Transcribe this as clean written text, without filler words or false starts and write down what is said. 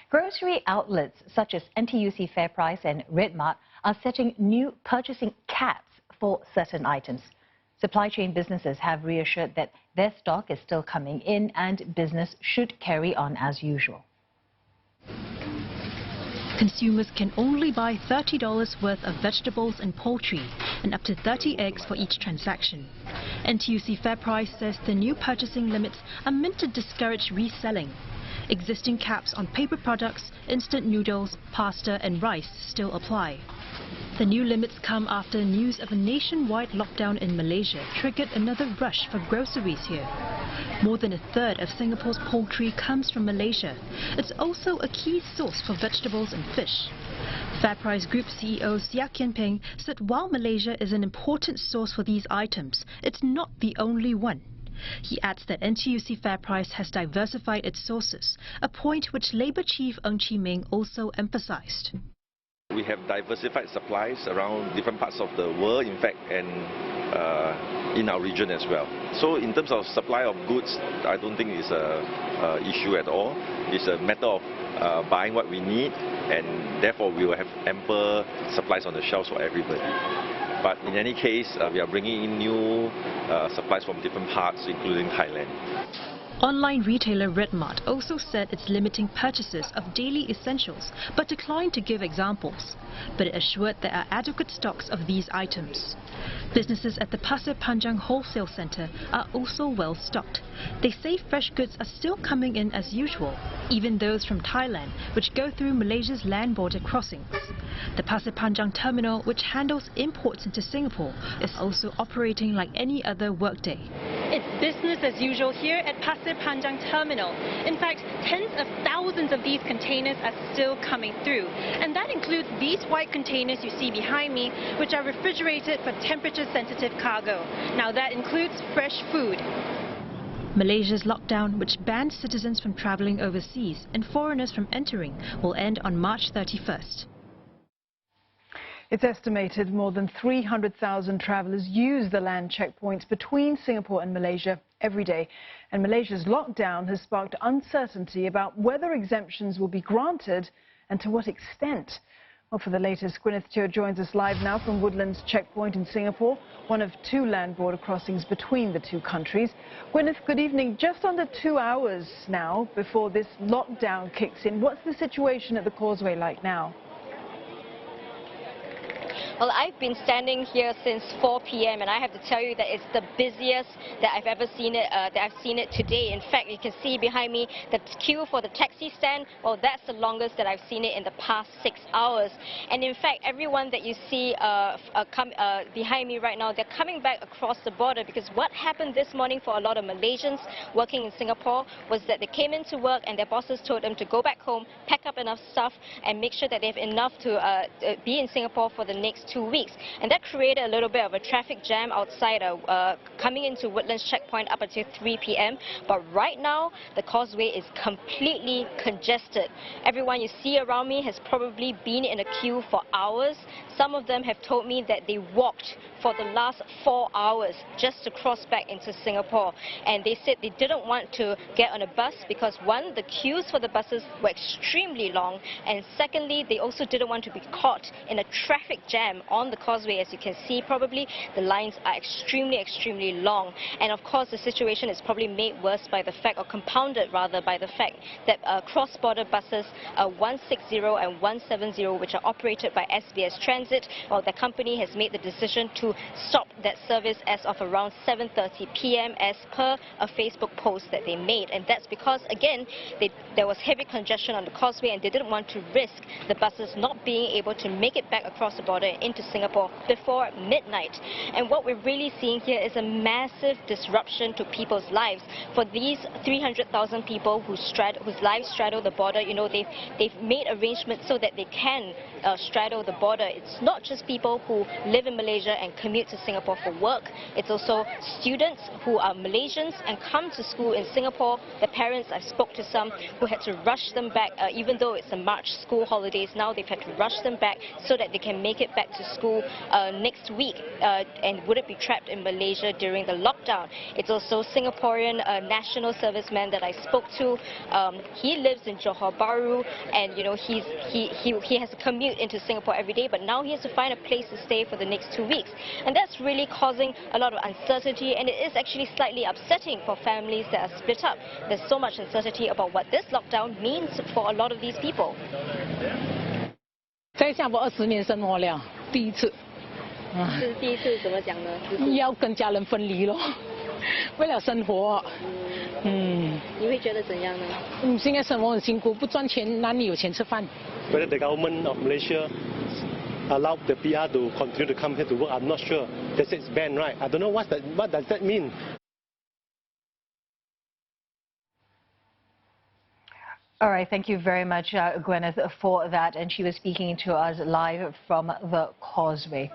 Grocery outlets such as NTUC FairPrice and RedMart are setting new purchasing caps for certain items. Supply chain businesses have reassured that their stock is still coming in and business should carry on as usual. Consumers can only buy $30 worth of vegetables and poultry and up to 30 eggs for each transaction. NTUC FairPrice says the new purchasing limits are meant to discourage reselling. Existing caps on paper products, instant noodles, pasta and rice still apply. The new limits come after news of a nationwide lockdown in Malaysia triggered another rush for groceries here. More than a third of Singapore's poultry comes from Malaysia. It's also a key source for vegetables and fish. FairPrice Group CEO Siak Kian Peng said while Malaysia is an important source for these items, it's not the only one. He adds that NTUC FairPrice has diversified its sources, a point which Labour Chief Ng Chee Meng also emphasised. We have diversified supplies around different parts of the world, in fact, and in our region as well. So in terms of supply of goods, I don't think it's an issue at all. It's a matter of buying what we need, and therefore we will have ample supplies on the shelves for everybody. But in any case, we are bringing in new supplies from different parts, including Thailand. Online retailer RedMart also said it's limiting purchases of daily essentials, but declined to give examples. But it assured there are adequate stocks of these items. Businesses at the Pasir Panjang Wholesale Centre are also well stocked. They say fresh goods are still coming in as usual, even those from Thailand, which go through Malaysia's land border crossings. The Pasir Panjang terminal, which handles imports into Singapore, is also operating like any other workday. It's business as usual here at Pasir Panjang Terminal. In fact, tens of thousands of these containers are still coming through. And that includes these white containers you see behind me, which are refrigerated for temperature-sensitive cargo. Now that includes fresh food. Malaysia's lockdown, which bans citizens from travelling overseas and foreigners from entering, will end on March 31st. It's estimated more than 300,000 travellers use the land checkpoints between Singapore and Malaysia every day. And Malaysia's lockdown has sparked uncertainty about whether exemptions will be granted and to what extent. Well, for the latest, Gwyneth Teo joins us live now from Woodlands Checkpoint in Singapore, one of two land border crossings between the two countries. Gwyneth, good evening. Just under 2 hours now before this lockdown kicks in. What's the situation at the causeway like now? Well, I've been standing here since 4 p.m. and I have to tell you that it's the busiest that I've ever seen it, today. In fact, you can see behind me the queue for the taxi stand. Well, that's the longest that I've seen it in the past 6 hours. And in fact, everyone that you see behind me right now, they're coming back across the border because what happened this morning for a lot of Malaysians working in Singapore was that they came into work and their bosses told them to go back home, pack up enough stuff and make sure that they have enough to be in Singapore for the next 2 weeks. And that created a little bit of a traffic jam outside coming into Woodlands Checkpoint up until 3 p.m. But right now, the causeway is completely congested. Everyone you see around me has probably been in a queue for hours. Some of them have told me that they walked for the last 4 hours just to cross back into Singapore. And they said they didn't want to get on a bus because one, the queues for the buses were extremely long, and secondly, they also didn't want to be caught in a traffic jam on the causeway. As you can see, probably the lines are extremely long. And of course, the situation is probably made worse by the fact, or compounded rather, by the fact that cross-border buses 160 and 170, which are operated by SBS Transit, well, the company has made the decision to stop that service as of around 7:30 p.m. as per a Facebook post that they made. And that's because, again, there was heavy congestion on the causeway and they didn't want to risk the buses not being able to make it back across the border into Singapore before midnight. And what we're really seeing here is a massive disruption to people's lives. For these 300,000 people whose lives straddle the border, you know, they've made arrangements so that they can straddle the border. It's it's not just people who live in Malaysia and commute to Singapore for work. It's also students who are Malaysians and come to school in Singapore. The parents, I spoke to some who had to rush them back, even though it's a March school holidays now, they've had to rush them back so that they can make it back to school next week and wouldn't be trapped in Malaysia during the lockdown. It's also Singaporean national serviceman that I spoke to. He lives in Johor Bahru, and he has to commute into Singapore every day, but now he has to find a place to stay for the next 2 weeks, and that's really causing a lot of uncertainty, and it is actually slightly upsetting for families that are split up. There's so much uncertainty about what this lockdown means for a lot of these people. 在新加坡20年生活了，第一次。是第一次怎么讲呢？要跟家人分离咯，为了生活。你会觉得怎样呢？现在生活很辛苦，不赚钱哪里有钱吃饭 ？Whether the government of Malaysia allow the PR to continue to come here to work, I'm not sure. They say it's banned, right? I don't know what does that mean. All right, thank you very much, Gwyneth, for that. And she was speaking to us live from the Causeway.